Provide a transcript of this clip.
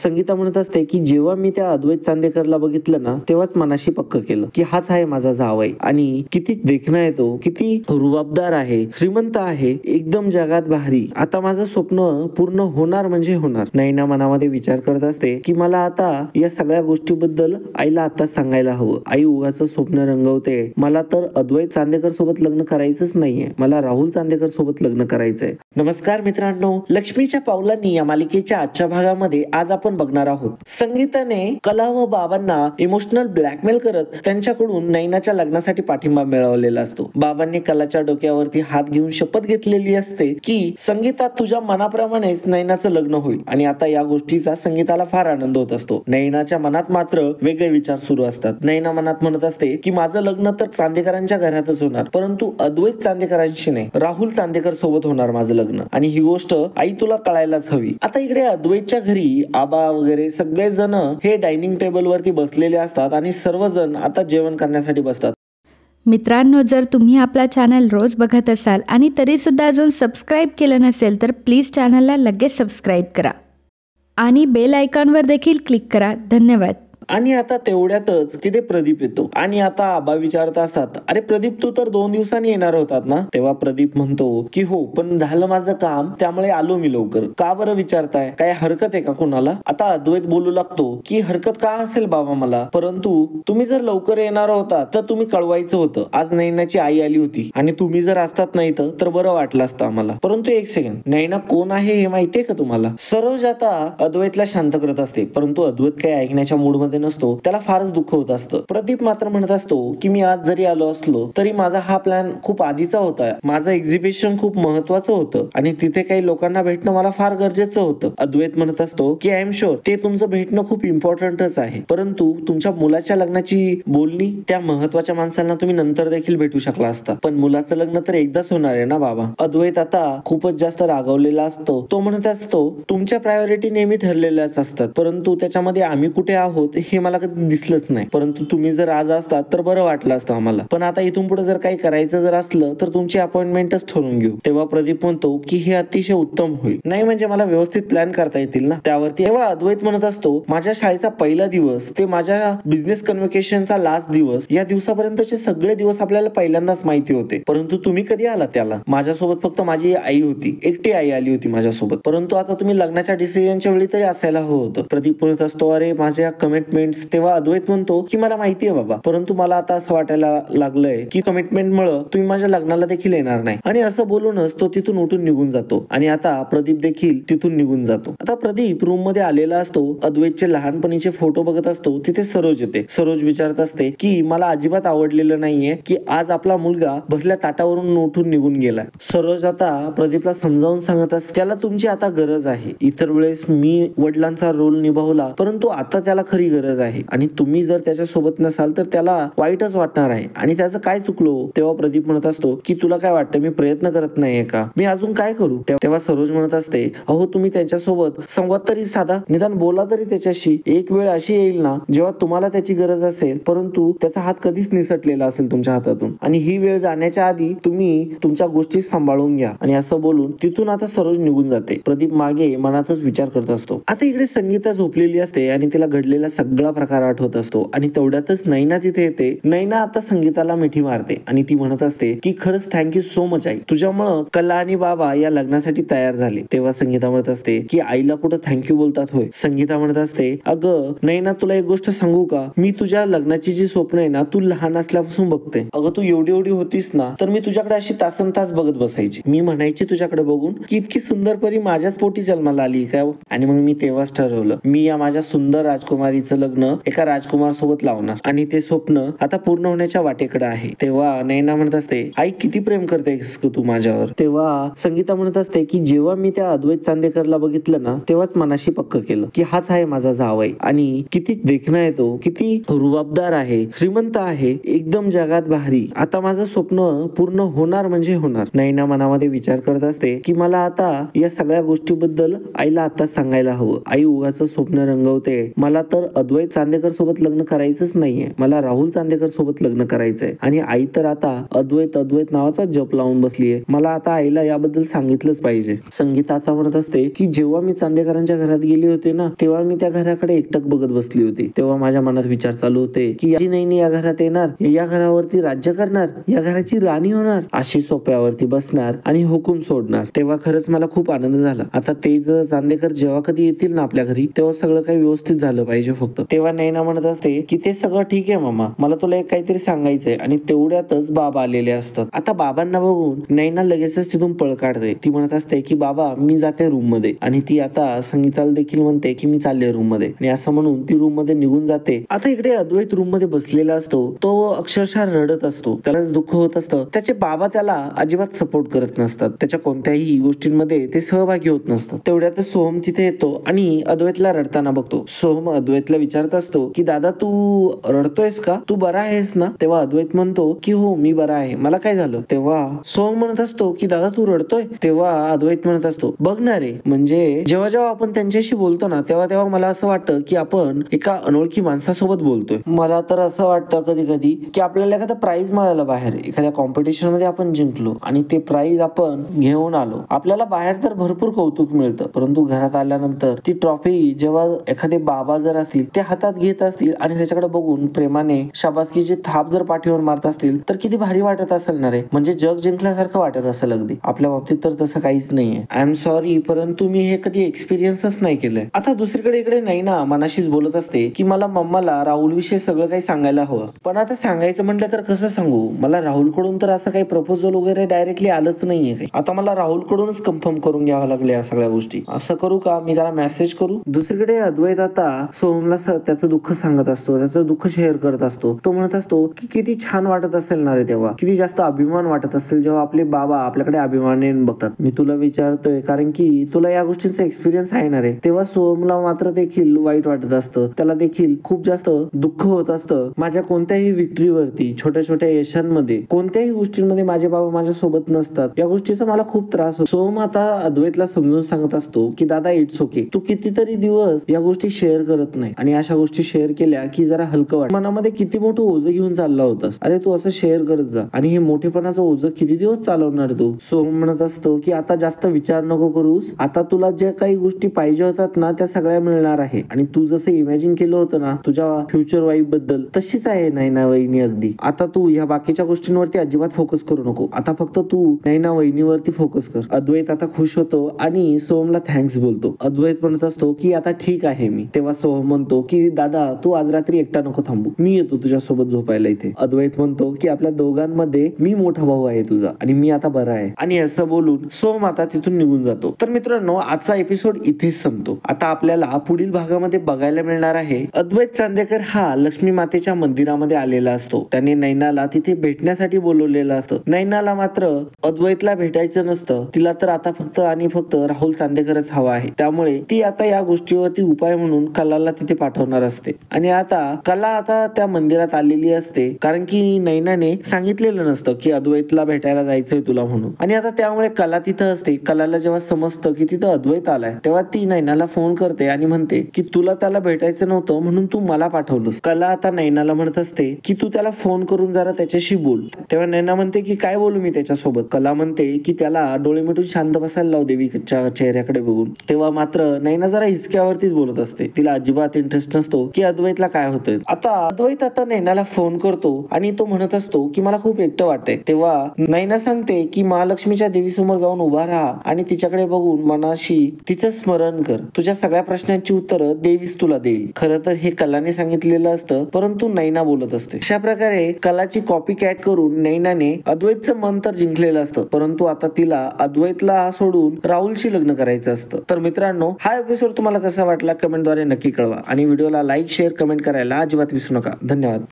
संगीता म्हणत असते की जेव्हा मी त्या अद्वैत चांदेकरला बघितलं ना तेव्हाच मनाशी पक्क केलं की हाच आहे माझा जावई आणि किती देखणा आहे तो, किती रुबाबदार आहे, श्रीमंत आहे, एकदम जगात भारी. आता माझं स्वप्न पूर्ण होणार म्हणजे होणार. नैना मनामध्ये विचार करत असते की मला आता या सगळ्या गोष्टीबद्दल आईला आता सांगायला हवं. आई उगाच स्वप्न रंगवते. मला तर अद्वैत चांदेकर सोबत लग्न करायचंच नाहीये, मला राहुल चांदेकर सोबत लग्न करायचंय. नमस्कार मित्रांनो, लक्ष्मीच्या पावलांनी या मालिकेच्या आजच्या भागामध्ये आज आपण बघणार आहोत. संगीताने कला व बाबांना इमोशनल ब्लॅकमेल करत त्यांच्याकडून नैनाच्या लग्नासाठी पाठिंबा मिळवलेला असतो. बाबांनी कलाच्या डोक्यावरती हात घेऊन शपथ घेतलेली असते की संगीता तुझ्या मनाप्रमाणेच नैनाचं लग्न होईल आणि आता या गोष्टीचा संगीताला फार आनंद होत असतो. नैनाच्या मनात मात्र वेगळे विचार सुरू असतात. नैना मनात म्हणत असते की माझं लग्न तर चांदेकरांच्या घरातच होणार, परंतु अद्वैत चांदेकरांशी नाही, राहुल चांदेकर सोबत होणार माझं लग्न आणि ही गोष्ट आई तुला कळायलाच हवी. आता इकडे अद्वैतच्या घरी आबा वगैरे सगळे जण हे डायनिंग टेबल वरती बसलेले असतात आणि सर्वजण आता जेवण करण्यासाठी बसतात. मित्रांनो, जर तुम्ही आपला चॅनल रोज बघत असाल आणि तरीसुद्धा अजून सबस्क्राईब केलं नसेल तर प्लीज चॅनलला लगेच सबस्क्राईब करा आणि बेल आयकॉनवर देखील क्लिक करा. धन्यवाद. आणि आता तेवढ्यातच तिथे प्रदीप येतो आणि आता आबा विचारत असतात, अरे प्रदीप तू तर 2 दिवसांनी येणार होतात ना? तेव्हा प्रदीप म्हणतो की हो, पण झालं माझं काम त्यामुळे आलो मी लवकर. का बरं विचारताय? काय हरकत आहे का कोणाला? आता अद्वैत बोलू लागतो की हरकत का असेल बाबा मला, परंतु तुम्ही जर लवकर येणार होता तर तुम्ही कळवायचं होतं. आज नैनाची आई आली होती आणि तुम्ही जर असतात नाही तर बरं वाटलं असतं आम्हाला. परंतु एक सेकंड, नैना कोण आहे हे माहितीये का तुम्हाला? सरोज आता अद्वैतला शांत करत असते, परंतु अद्वैत काही ऐकण्याच्या मूड मध्ये नसतो. त्याला फारच दुःख होत असतं. प्रदीप मात्र म्हणत असतो की मी आज जरी आलो असलो तरी माझा हा प्लॅन खूप आधीचा होता. माझं एक्झिबिशन खूप महत्वाचं होतं आणि तिथे काही लोकांना भेटणं मला फार गरजेचं होतं. अद्वैत म्हणत असतो की आय एम शुअर ते तुमचं भेटणं खूप इम्पॉर्टंटच आहे, परंतु तुमच्या मुलाच्या लग्नाची बोलणी त्या महत्वाच्या माणसांना तुम्ही नंतर देखील भेटू शकला असता. पण मुलाचं लग्न तर एकदाच होणार आहे ना बाबा. अद्वैत आता खूपच जास्त रागावलेला असतो. तो म्हणत असतो तुमच्या प्रायोरिटी नेहमी ठरलेल्याच असतात, परंतु त्याच्यामध्ये आम्ही कुठे आहोत हे मला कधी दिसलंच नाही. परंतु तुम्ही जर आज असतात तर बरं वाटलं असतं आम्हाला. पण आता इथून पुढे जर काही करायचं जर असलं तर तुमची अपॉइंटमेंटच ठरवून घेऊ. तेव्हा प्रदीप म्हणतो की हे अतिशय उत्तम होईल. नाही म्हणजे मला व्यवस्थित प्लॅन करता येतील ना त्यावरती. तेव्हा अद्वैत म्हणत असतो माझ्या शाळेचा पहिला दिवस ते माझ्या बिझनेस कन्व्होकेशनचा लास्ट दिवस, या दिवसापर्यंतचे सगळे दिवस आपल्याला पहिल्यांदाच माहिती होते. परंतु तुम्ही कधी आला त्याला? माझ्यासोबत फक्त माझी आई होती, एकटी आई आली होती माझ्यासोबत. परंतु आता तुम्ही लग्नाच्या डिसिजनच्या वेळी तरी असायला हवं होतं. प्रदीप म्हणत असतो अरे माझ्या कमिटमेंट. तेव्हा अद्वैत म्हणतो की मला माहिती आहे बाबा, परंतु मला आता असं वाटायला लागलंय की कमिटमेंटमुळे तुम्ही माझ्या लग्नाला देखील येणार नाही. आणि असं बोलूनच तो तिथून उठून निघून जातो आणि आता प्रदीप देखील तिथून निघून जातो. आता प्रदीप रूम मध्ये आलेला असतो. अद्वैतचे लहानपणीचे फोटो बघत असतो. तिथे सरोज येते. सरोज विचारत असते की मला अजिबात आवडलेलं नाहीये की आज आपला मुलगा भरल्या ताटावरून उठून निघून गेला. सरोज आता प्रदीपला समजावून सांगत असते त्याला तुमची आता गरज आहे. इतर वेळेस मी वडिलांचा रोल निभावला, परंतु आता त्याला खरी गरज आहे आणि तुम्ही जर त्याच्या सोबत नसाल तर त्याला वाईटच वाटणार आहे आणि त्याचं काय चुकलो. तेव्हा प्रदीप म्हणत असतो की तुला काय वाटतं मी प्रयत्न करत नाहीये का? मी अजून काय करू? तेव्हा सरोज म्हणत असते अहो तुम्ही त्यांच्यासोबत संवाद तरी साधा, निदान बोला तरी त्याच्याशी. एक वेळ अशी येईल ना जेव्हा तुम्हाला त्याची गरज असेल, परंतु त्याचा हात कधीच निसटलेला असेल तुमच्या हातातून आणि ही वेळ जाण्याच्या आधी तुम्ही तुमच्या गोष्टी सांभाळून घ्या. आणि असं बोलून तिथून आता सरोज निघून जाते. प्रदीप मागे मनातच विचार करत असतो. आता इकडे संगीता झोपलेली असते आणि तिला घडलेला सगळा प्रकार आठवत असतो आणि तेवढ्यातच नैना तिथे येते. नैना आता संगीताला मिठी मारते आणि ती म्हणत असते की खरंच थँक्यू सो मच आई, तुझ्यामुळे कला आणि बाबा या लग्नासाठी तयार झाले. तेव्हा संगीता म्हणत असते की आईला कुठं थँक्यू बोलतात होय? संगीता म्हणत असते अगं नैना तुला एक गोष्ट सांगू का, मी तुझ्या लग्नाची जी स्वप्न आहे ना तू लहान असल्यापासून बघते. अगं तू एवढी होतीस ना तर मी तुझ्याकडे अशी तासन तास बघत बसायची. मी म्हणायची तुझ्याकडे बघून की इतकी सुंदर परी माझ्याच पोटी जन्माला आली काय. आणि मग मी तेव्हाच ठरवलं मी या माझ्या सुंदर राजकुमारीचं लग्न एका राजकुमार सोबत लावणार आणि ते स्वप्न आता पूर्ण होण्याच्या वाटेकडे आहे. तेव्हा नैना म्हणत असते आई किती प्रेम करतेस तू माझ्यावर. तेव्हा संगीता म्हणत असते की जेव्हा मी त्या अद्वैत चांदेकरला बघितलं ना तेव्हाच मनाशी पक्क केलं की हाच आहे माझा जावई आणि किती देखणा आहे तो, किती रुबाबदार आहे, श्रीमंत आहे, एकदम जगात भारी. आता माझं स्वप्न पूर्ण होणार म्हणजे होणार. नैना मनामध्ये विचार करत असते की मला आता या सगळ्या गोष्टीबद्दल आईला आता सांगायला हवं. आई उगाच स्वप्न रंगवते. मला तर अद्वैत चांदेकर सोबत लग्न करायचंच नाहीये, मला राहुल चांदेकर सोबत लग्न करायचंय. आणि आई तर आता अद्वैत अद्वैत नावाचा जप लावून बसलीये. मला आता आईला याबद्दल सांगितलंच पाहिजे. संगीता आता म्हणत असते की जेव्हा मी चांदेकरांच्या घरात गेली होते ना, तेव्हा मी त्या घराकडे एकटक बघत बसली होती. तेव्हा माझ्या मनात विचार चालू होते की याची नैनी या घरात येणार, या घरावरती राज्य करणार, या घराची राणी होणार, अशी सोप्यावरती बसणार आणि हुकूम सोडणार. तेव्हा खरंच मला खूप आनंद झाला. आता ते जर चांदेकर जेव्हा कधी येतील ना आपल्या घरी, तेव्हा सगळं काही व्यवस्थित झालं पाहिजे फक्त. तेव्हा नैना म्हणत असते की ते सगळं ठीक आहे मामा, मला तुला एक काहीतरी सांगायचंय. आणि तेवढ्यातच बाबा आलेले असतात. आता बाबांना बघून नैना लगेचच तिथून पळ काढते. ती म्हणत असते की बाबा मी जाते रूम मध्ये. आणि ती आता संगीताला देखील म्हणते की मी चालले रूम मध्ये. आणि असं म्हणून ती रूम मध्ये निघून जाते. आता इकडे अद्वैत रूम मध्ये बसलेला असतो. तो अक्षरशः रडत असतो. त्याला दुःख होत असतं. त्याचे बाबा त्याला अजिबात सपोर्ट करत नसतात. त्याच्या कोणत्याही गोष्टींमध्ये ते सहभागी होत नसतात. तेवढ्यातच सोहम तिथे येतो आणि अद्वैतला रडताना बघतो. सोहम अद्वैतला विचारत असतो की दादा तू रडतोयस का, तू बरा आहेस ना? तेव्हा अद्वैत म्हणतो की हो मी बरा आहे, मला काय झालं? तेव्हा सोहम म्हणत असतो की दादा तू रडतोय? तेव्हा अद्वैत म्हणत असतो बघ ना रे, म्हणजे जेव्हा जेव्हा आपण त्यांच्याशी बोलतो ना, तेव्हा तेव्हा मला असं वाटतं की आपण एका अनोळखी माणसासोबत बोलतोय. मला तर असं वाटतं कधी कधी की आपल्याला एखादा प्राइज मिळालं बाहेर, एखाद्या कॉम्पिटिशन मध्ये आपण जिंकलो आणि ते प्राइज आपण घेऊन आलो. आपल्याला बाहेर तर भरपूर कौतुक मिळतं, परंतु घरात आल्यानंतर ती ट्रॉफी जेव्हा एखादे बाबा जर असतील ते हातात घेत असतील आणि त्याच्याकडे बघून प्रेमाने शाबासकीची थाप जर पाठीवर मारत असतील तर किती भारी वाटत असेल ना रे. म्हणजे जग जिंकल्यासारखं वाटत असेल अगदी. आपल्या बाबतीत तर तसं काहीच नाहीये. आय एम सॉरी, परंतु मी हे कधी एक्सपिरियन्सच नाही केलंय. आता दुसरीकडे इकडे नैना मनाशीच बोलत असते की मला मम्माला राहुल विषयी सगळं काही सांगायला हवं, पण आता सांगायचं म्हटलं तर कसं सांगू? मला राहुल कडून तर असं काही प्रपोजल वगैरे डायरेक्टली आलंच नाहीये काही. आता मला राहुल कडूनच कन्फर्म करून घ्यावं लागले या सगळ्या गोष्टी. असं करू का, मी त्याला मेसेज करू? दुसरीकडे अद्वैत आता सोहमला त्याचं दुःख सांगत असतो, त्याचं दुःख शेअर करत असतो. तो म्हणत असतो की किती छान वाटत असेल ना रे, तेव्हा किती जास्त अभिमान वाटत असेल जेव्हा आपले बाबा आपल्याकडे अभिमानाने बघतात. मी तुला विचारतोय कारण की तुला या गोष्टींचा एक्सपिरियन्स आहे ना रे. तेव्हा सोहमला मात्र देखील वाईट वाटत असतं. त्याला देखील खूप जास्त दुःख होत असतं. माझ्या कोणत्याही विक्ट्रीवरती, छोट्या छोट्या यशांमध्ये, कोणत्याही गोष्टींमध्ये माझे बाबा माझ्या सोबत नसतात. या गोष्टीचा मला खूप त्रास होतो. सोहम आता अद्वैतला समजून सांगत असतो की दादा इट्स ओके, तू कितीतरी दिवस या गोष्टी शेअर करत नाही आणि अशा गोष्टी शेअर केल्या की जरा हलकं वाटतं. मनामध्ये किती मोठं ओझं घेऊन चालला होतास, अरे तू असं शेअर करत जा. आणि हे मोठेपणाचं ओझं किती दिवस चालवणार तू? सोहम म्हणत असतो की आता जास्त विचार नको करूस, आता तुला ज्या काही गोष्टी पाहिजे होतात ना त्या सगळ्या मिळणार आहे. आणि तू जसं इमॅजिन केलं होतं ना तुझ्या फ्युचर वाईफ बद्दल, तशीच आहे नैना वहिनी अगदी. आता तू या बाकीच्या गोष्टींवरती अजिबात फोकस करू नको. आता फक्त तू नैना वहिनीवरती फोकस कर. अद्वैत आता खुश होतो आणि सोहमला थँक्स बोलतो. अद्वैत म्हणत असतो की आता ठीक आहे मी. तेव्हा सोहम म्हणतो की दादा तू आज रात्री एकटा नको थांबू, मी येतो तुझ्यासोबत झोपायला इथे. अद्वैत म्हणतो की आपल्या दोघांमध्ये मी मोठा भाऊ आहे तुझा आणि मी आता बरा आहे. आणि असं बोलून सोहम आता तिथून निघून जातो. तर मित्रांनो आजचा एपिसोड इथेच संपतो. आता आपल्याला पुढील भागामध्ये बघायला मिळणार आहे अद्वैत चांदेकर हा लक्ष्मी मातेच्या मंदिरामध्ये आलेला असतो. त्याने नैनाला तिथे भेटण्यासाठी बोलवलेलं असतं. नैनाला मात्र अद्वैतला भेटायचं नसतं. तिला तर आता फक्त आणि फक्त राहुल चांदेकरच हवा आहे. त्यामुळे ती आता या गोष्टीवरती उपाय म्हणून कलाला तिथे पाठवणार असते. आणि आता कला आता त्या मंदिरात आलेली असते कारण की नैनाने सांगितलेलं नसतं की अद्वैतला भेटायला जायचंय तुला म्हणून. आणि आता त्यामुळे कला तिथं असते. कलाला जेव्हा समजतं की तिथं अद्वैत आलाय तेव्हा ती नैनाला फोन करते आणि म्हणते की तुला त्याला भेटायचं नव्हतं म्हणून तू मला पाठवलंस. कला आता नैनाला म्हणत असते की तू त्याला फोन करून जरा त्याच्याशी बोल. तेव्हा नैना म्हणते की काय बोलू मी त्याच्यासोबत? कला म्हणते की त्याला डोळे मिटून शांत बसायला लाव देवीच्या चेहऱ्याकडे बघून. तेव्हा मात्र नैना जरा हिसक्यावरतीच बोलत असते. तिला अजिबात इंटरेस्ट नसतो की अद्वैतला काय होतंय. आता अद्वैत आता नैनाला फोन करतो आणि तो म्हणत असतो की मला खूप एकटं वाटतंय. तेव्हा नैना सांगते की महालक्ष्मीच्या देवीसमोर जाऊन उभा राहा आणि तिच्याकडे बघून मनाशी तिचं स्मरण कर. तुझ्या सगळ्या प्रश्नांची उत्तरं देवीच तुला देईल. खरं तर हे कलाने सांगितलेलं असतं परंतु नैना बोलत असते. अशा प्रकारे कलाची कॉपी कॅट करून नैनाने अद्वैतचं मन तर जिंकलेलं असतं परंतु आता तिला अद्वैतला सोडून राहुलशी लग्न करायचं असतं. तर मित्रांनो हा एपिसोड तुम्हाला कसा वाटला कमेंटद्वारे नक्की कळवा आणि व्हिडिओला लाईक शेअर कमेंट करायला अजिबात विसरू नका. धन्यवाद.